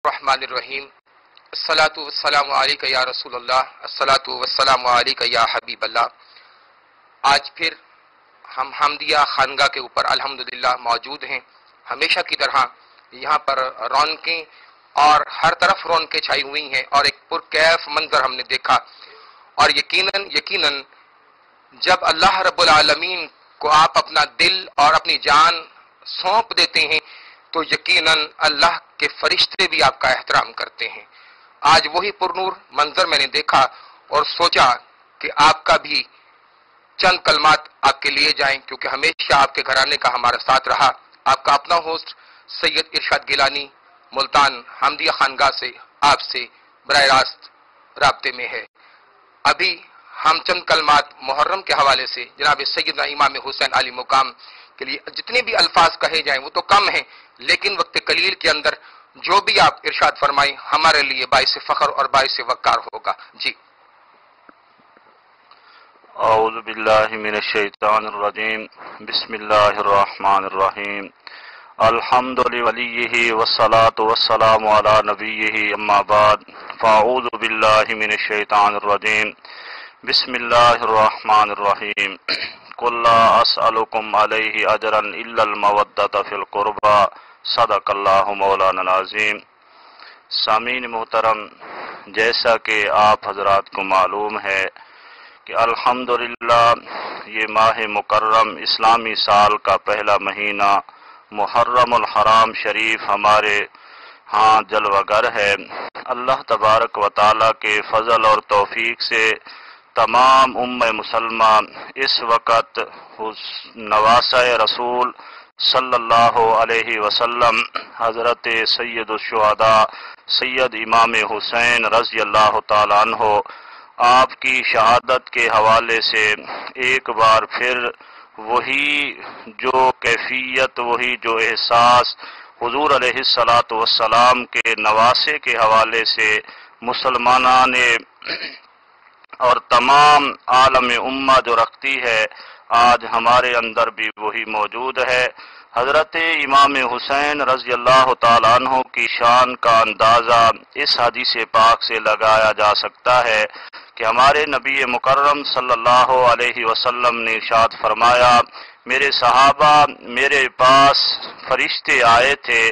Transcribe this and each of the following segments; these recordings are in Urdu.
الرحمن الرحیم الصلاۃ والسلام علیک یا رسول اللہ الصلاۃ والسلام علیک یا حبیب اللہ۔ آج پھر ہم حمدیہ خانگاہ کے اوپر الحمدللہ موجود ہیں۔ ہمیشہ کی طرح یہاں پر رونقیں اور ہر طرف رونقیں چھائی ہوئی ہیں اور ایک پرکیف منظر ہم نے دیکھا، اور یقیناً جب اللہ رب العالمین کو آپ اپنا دل اور اپنی جان سونپ دیتے ہیں تو یقیناً اللہ کے فرشتے بھی آپ کا احترام کرتے ہیں۔ آج وہی پرنور منظر میں نے دیکھا اور سوچا کہ آپ کا بھی چند کلمات آپ کے لیے جائیں، کیونکہ ہمیشہ آپ کے گھرانے کا ہمارا ساتھ رہا۔ آپ کا اپنا ہوسٹ سید ارشاد گیلانی ملتان حمدیہ خانگاہ سے آپ سے براہ راست رابطے میں ہے۔ ابھی ہم چند کلمات محرم کے حوالے سے جناب سیدنا امام حسین علی مقام کے لیے جتنے بھی الفاظ کہے جائیں وہ تو کم ہیں، لیکن وقت قلیل کے اندر جو بھی آپ ارشاد فرمائیں ہمارے لیے باعث فخر اور باعث وقار ہوگا۔ جی اعوذ باللہ من الشیطان الرجیم، بسم اللہ الرحمن الرحیم، الحمد لولیہ والصلاة والسلام علی نبیہ، اما بعد فاعوذ باللہ من الشیطان الرجیم، بسم اللہ الرحمن الرحیم، قل لا اسألکم علیہ اجرا الا المودۃ فی القربى، صدق اللہ مولانا العظیم۔ سامعین محترم، جیسا کہ آپ حضرات کو معلوم ہے کہ الحمدللہ یہ ماہ مکرم اسلامی سال کا پہلا مہینہ محرم الحرام شریف ہمارے ہاں جلوہ گر ہے۔ اللہ تبارک و تعالی کے فضل اور توفیق سے تمام امہ مسلمہ اس وقت نواسہ رسول صلی اللہ علیہ وسلم حضرت سید الشہداء سید امام حسین رضی اللہ تعالیٰ عنہ آپ کی شہادت کے حوالے سے ایک بار پھر وہی جو کیفیت، وہی جو احساس حضور علیہ السلام کے نواسے کے حوالے سے مسلمانان اور تمام عالم امہ جو رکھتی ہے، آج ہمارے اندر بھی وہی موجود ہے۔ حضرت امام حسین رضی اللہ تعالیٰ عنہ کی شان کا اندازہ اس حدیث پاک سے لگایا جا سکتا ہے کہ ہمارے نبی مکرم صلی اللہ علیہ وسلم نے ارشاد فرمایا، میرے صحابہ میرے پاس فرشتے آئے تھے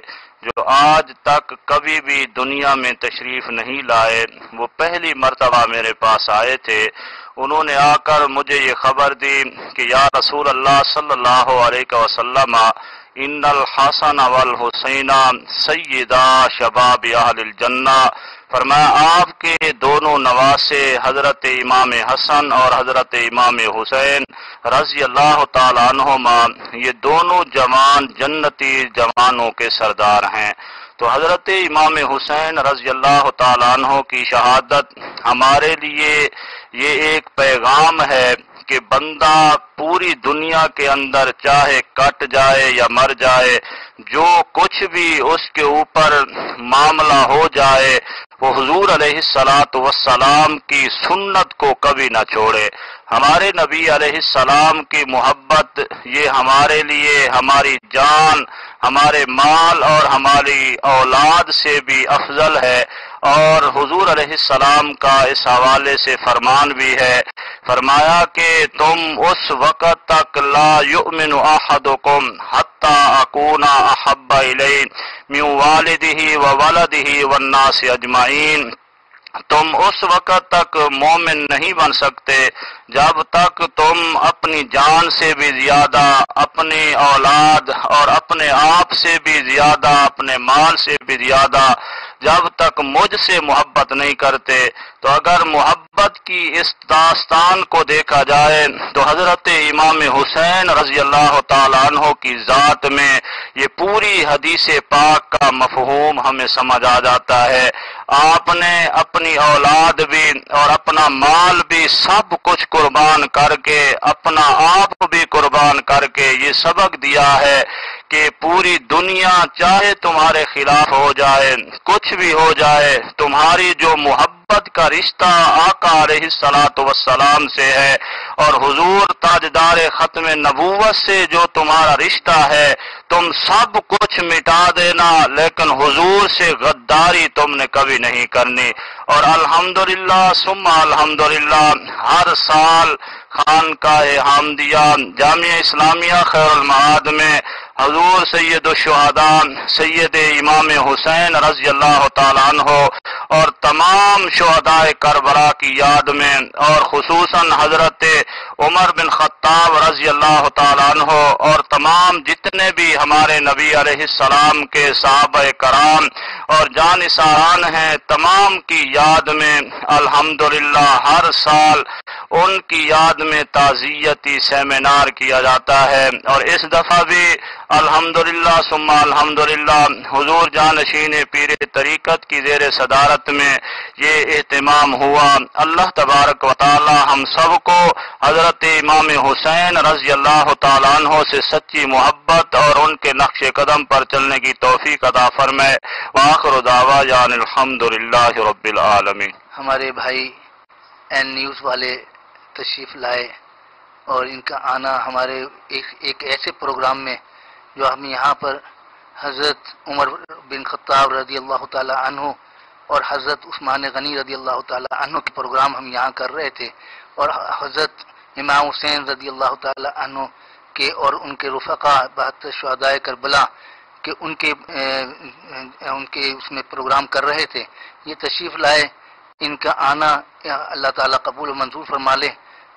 جو آج تک کبھی بھی دنیا میں تشریف نہیں لائے، وہ پہلی مرتبہ میرے پاس آئے تھے۔ انہوں نے آ کر مجھے یہ خبر دی کہ یا رسول اللہ صلی اللہ علیہ وسلم، ان الحسن والحسین سیدا شباب اہل الجنہ، فرمایا آپ کے دونوں نواسے حضرت امام حسن اور حضرت امام حسین رضی اللہ تعالیٰ عنہما یہ دونوں جوان جنتی جوانوں کے سردار ہیں۔ تو حضرت امام حسین رضی اللہ تعالیٰ عنہ کی شہادت ہمارے لیے یہ ایک پیغام ہے کہ بندہ پوری دنیا کے اندر چاہے کٹ جائے یا مر جائے، جو کچھ بھی اس کے اوپر معاملہ ہو جائے، وہ حضور علیہ السلام کی سنت کو کبھی نہ چھوڑے۔ ہمارے نبی علیہ السلام کی محبت یہ ہمارے لیے ہماری جان، ہمارے مال اور ہماری اولاد سے بھی افضل ہے، اور حضور علیہ السلام کا اس حوالے سے فرمان بھی ہے، فرمایا کہ تم اس وقت تک لا یؤمن احدکم حتی اکون احب الیہ من والدہ وولدہ والناس اجمعین، تم اس وقت تک مومن نہیں بن سکتے جب تک تم اپنی جان سے بھی زیادہ، اپنی اولاد اور اپنے آپ سے بھی زیادہ، اپنے مال سے بھی زیادہ جب تک مجھ سے محبت نہیں کرتے۔ تو اگر محبت کی اس داستان کو دیکھا جائے تو حضرت امام حسین رضی اللہ تعالیٰ عنہ کی ذات میں یہ پوری حدیث پاک کا مفہوم ہمیں سمجھ آ جاتا ہے۔ آپ نے اپنی اولاد بھی اور اپنا مال بھی سب کچھ قربان کر کے، اپنا آپ بھی قربان کر کے یہ سبق دیا ہے کہ پوری دنیا چاہے تمہارے خلاف ہو جائے، کچھ بھی ہو جائے، تمہاری جو محبت کا رشتہ آقا علیہ السلام سے ہے اور حضور تاجدار ختم نبوت سے جو تمہارا رشتہ ہے تم سب کچھ مٹا دینا، لیکن حضور سے غداری تم نے کبھی نہیں کرنی۔ اور الحمدللہ ثم الحمدللہ ہر سال خانقاہ حمدیہ جامعہ اسلامیہ خیر المعاد میں حضور سید الشہداء سید امام حسین رضی اللہ تعالیٰ عنہ اور تمام شہداء کربلا کی یاد میں، اور خصوصاً حضرت عمر بن خطاب رضی اللہ تعالیٰ عنہ اور تمام جتنے بھی ہمارے نبی علیہ السلام کے صحابہ کرام اور جانثاران ہیں، تمام کی یاد میں الحمدللہ ہر سال ان کی یاد میں تعزیتی سیمینار کیا جاتا ہے۔ اور اس دفعہ بھی الحمدللہ ثم الحمدللہ حضور جانشین پیر طریقت کی زیر صدارت میں یہ اہتمام ہوا۔ اللہ تبارک و تعالی ہم سب کو حضرت امام حسین رضی اللہ تعالیٰ عنہ سے سچی محبت اور ان کے نقش قدم پر چلنے کی توفیق عطا فرمائے۔ وآخر دعوانا الحمدللہ رب العالمین۔ ہمارے بھائی این نیوز والے تشریف لائے اور ان کا آنا ہمارے ایک ایسے پروگرام میں جو ہم یہاں پر حضرت عمر بن خطاب رضی اللہ تعالی عنہ اور حضرت عثمان غنی رضی اللہ تعالی عنہ کے پروگرام ہم یہاں کر رہے تھے، اور حضرت امام حسین رضی اللہ تعالی عنہ کے اور ان کے رفقا 72 شہداء کربلا کہ ان کے اس میں پروگرام کر رہے تھے، یہ تشریف لائے۔ ان کا آنا اللہ تعالیٰ قبول و منظور فرما لے،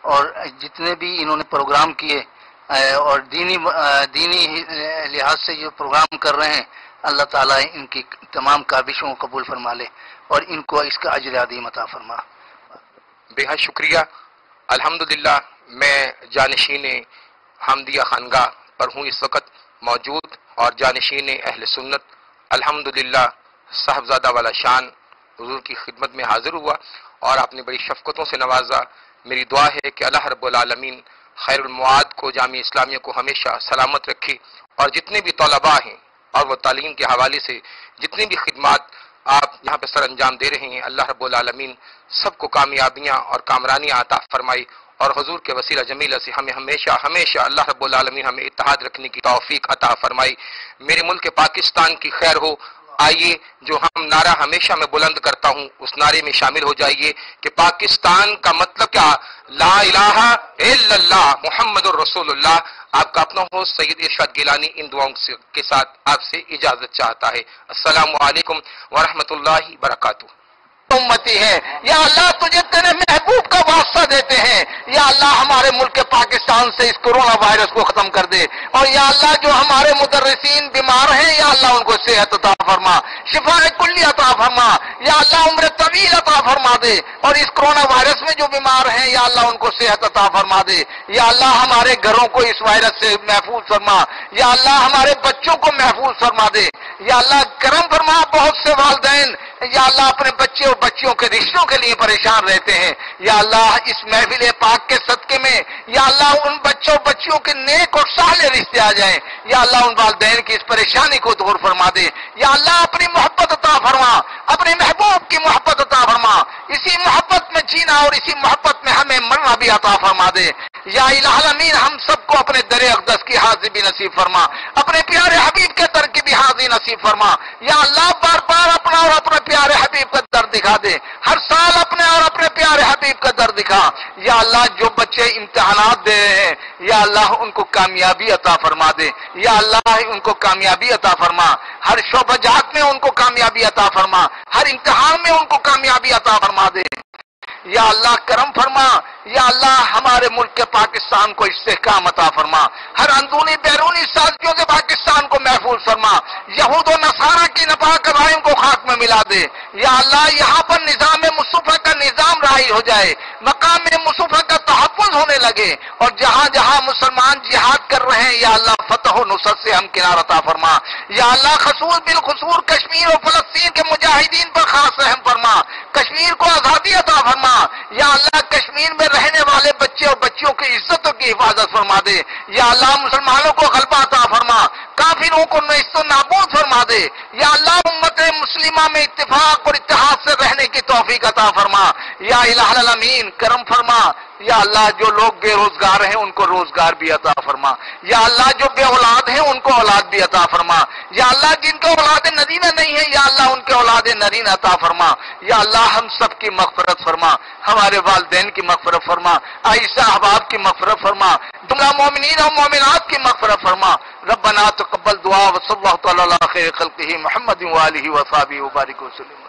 اور جتنے بھی انہوں نے پروگرام کیے اور دینی لحاظ سے جو پروگرام کر رہے ہیں، اللہ تعالیٰ ان کی تمام کاوشوں کو قبول فرما لے اور ان کو اس کا اجر عظیم عطا فرما۔ بے حد شکریہ۔ الحمدللہ میں جانشین حمدیہ خانگاہ پر ہوں اس وقت موجود، اور جانشین اہل سنت الحمدللہ صاحبزادہ والا شان حضور کی خدمت میں حاضر ہوا، اور آپ نے بڑی شفقتوں سے نوازا۔ میری دعا ہے کہ اللہ رب العالمین خیر المعاد کو جامعہ اسلامیہ کو ہمیشہ سلامت رکھے، اور جتنے بھی طلباء ہیں اور وہ تعلیم کے حوالے سے جتنی بھی خدمات آپ یہاں پہ سر انجام دے رہے ہیں، اللہ رب العالمین سب کو کامیابیاں اور کامرانیاں عطا فرمائی، اور حضور کے وسیلہ جمیلہ سے ہمیں ہمیشہ اللہ رب العالمین ہمیں اتحاد رکھنے کی توفیق عطا فرمائی۔ میرے ملک پاکستان کی خیر ہو۔ آئیے جو ہم نعرہ ہمیشہ میں بلند کرتا ہوں اس نعرے میں شامل ہو جائیے کہ پاکستان کا مطلب کیا؟ لا الہ الا اللہ محمد الرسول اللہ۔ آپ کا اپنا ہوسٹ سید ارشاد گیلانی ان دعاؤں کے ساتھ آپ سے اجازت چاہتا ہے۔ السلام علیکم ورحمۃ اللہ وبرکاتہ۔ امتی ہے یا اللہ، تجھے تیرے محبوب کا واسطہ دیتے ہیں، یا اللہ ہمارے ملک پاکستان سے اس کورونا وائرس کو ختم کر دے، اور یا اللہ جو ہمارے مدرسین بیمار ہیں یا اللہ ان کو صحت عطا فرما، شفاء کلی عطا فرما، یا اللہ عمر طویل عطا فرما دے، اور اس کورونا وائرس میں جو بیمار ہیں یا اللہ ان کو صحت عطا فرما دے، یا اللہ ہمارے گھروں کو اس وائرس سے محفوظ فرما، یا اللہ ہمارے بچوں کو محفوظ فرما دے، یا اللہ کرم فرما۔ بہت سے والدین یا اللہ اپنے بچے اور بچیوں کے رشتوں کے لیے پریشان رہتے ہیں، یا اللہ اس محفل پاک کے صدقے میں یا اللہ ان بچوں بچیوں کے نیک اور صالح رشتے آ جائیں، یا اللہ ان والدین کی اس پریشانی کو دور فرما دے، یا اللہ اپنی محبت عطا فرما، اپنے محبوب کی محبت عطا فرما، اسی محبت میں جینا اور اسی محبت میں ہمیں مرنا بھی عطا فرما دے۔ یا الہ العالمین ہم سب کو اپنے در اقدس کی حاضری بھی نصیب فرما، اپنے پیارے حبیب کے در کی بھی حاضری نصیب فرما، یا اللہ بار بار اپنا اور اپنے پیارے حبیب کا در دکھا دے، ہر سال اپنے اور اپنے پیارے حبیب کا در دکھا، یا اللہ جو بچے امتحانات دے رہے ہیں یا اللہ ان کو کامیابی عطا فرما دے، یا اللہ ان کو کامیابی عطا فرما، ہر شعبہ جات میں ان کو کامیابی عطا فرما، ہر امتحان میں ان کو کامیابی عطا فرما دے، یا اللہ کرم فرما، یا اللہ ہمارے ملک کے پاکستان کو استحکام عطا فرما، ہر اندرونی بیرونی سازیوں سے پاکستان کو محفوظ فرما، یہود و نصارہ کی ناپاک رائم کو خاک میں ملا دے، یا اللہ یہاں پر نظام مصطفیٰ کا نظام راہی ہو جائے، مقام مصطفیٰ کا تحفظ ہونے لگے، اور جہاں جہاں مسلمان جہاد کر رہے ہیں یا اللہ فتح و نصرت سے ہمکنار عطا فرما، یا اللہ خصوص بالخصوص کشمیر اور فلسطین کے مجاہدین پر خاص رحم فرما، کشمیر کو آزادی عطا فرما، یا اللہ کشمیر میں رہنے والے بچے اور بچیوں کی عزتوں کی حفاظت فرما دے، یا اللہ مسلمانوں کو غلبہ عطا فرما، کافروں کو نیست و نابود فرما دے، یا اللہ امت مسلمہ میں اتفاق اور اتحاد سے رہنے کی توفیق عطا فرما، یا الہ العالمین کرم فرما، یا اللہ جو لوگ بے روزگار ہیں ان کو روزگار بھی عطا فرما، یا اللہ جو بے اولاد ہیں ان کو اولاد بھی عطا فرما، یا اللہ جن کو اولاد نرینہ نہیں ہے یا اللہ ان کے اولاد نرینہ عطا فرما، یا اللہ ہم سب کی مغفرت فرما، ہمارے والدین کی مغفرت فرما، عائشہ احباب کی مغفرت فرما، جملہ مومنین اور مومنات کی مغفرت فرما۔ ربنا تقبل دعا وصلی اللہ تعالی علی خیر خلقہ محمد وآلہ وصحبہ وبارک وسلم۔